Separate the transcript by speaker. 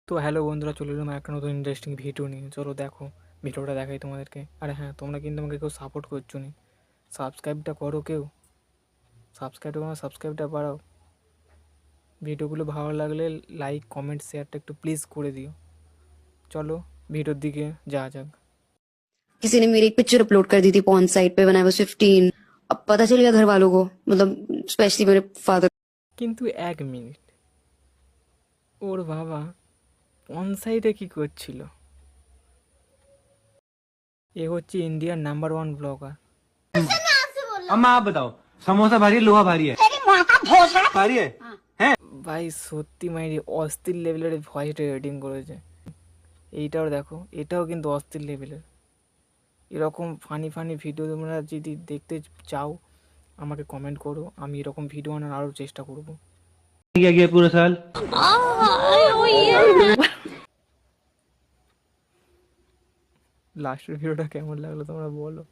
Speaker 1: তো হ্যালো বন্ধুরা, চলে এলাম একটা নতুন ইন্টারেস্টিং ভিডিও নিয়ে। চলো দেখো, ভিডিওটা দেখাই তোমাদেরকে। আরে হ্যাঁ, তোমরা কিন্তু আমাকে কেউ সাপোর্ট করছো নি, সাবস্ক্রাইবটা করো কেউ, সাবস্ক্রাইবটা বাড়াও। ভিডিওগুলো ভালো লাগলে লাইক কমেন্ট শেয়ারটা একটু প্লিজ করে দিও। চলো ভিডিওর দিকে যাওয়া যাক।
Speaker 2: किसी ने मेरी एक पिक्चर अपलोड कर दी थी पॉर्न साइट पे व्हेन आई वाज 15। अब पता चल गया घर वालों को, मतलब स्पेशली मेरे फादर।
Speaker 1: কিন্তু 1 মিনিট, ওর বাবা অন সাইডে কী করছিল? এ হচ্ছে ইন্ডিয়ার নাম্বার 1 ব্লগার।
Speaker 3: अम्मा आप बताओ, समोसा भारी है लोहा भारी है? भारी है।
Speaker 1: ভাই সত্যি মাইরি অস্থির লেভেলের ভয়েসটা এডিটিং করেছে। এইটাও দেখো, এটাও কিন্তু অস্থির লেভেলের। এরকম ফানি ফানি ভিডিও তোমরা যদি দেখতে চাও আমাকে কমেন্ট করো, আমি এরকম ভিডিও আনার আরও চেষ্টা করব।
Speaker 3: गया गया पूरा साल।
Speaker 1: লাস্টের ভিডিওটা কেমন লাগলো তোমরা বলো।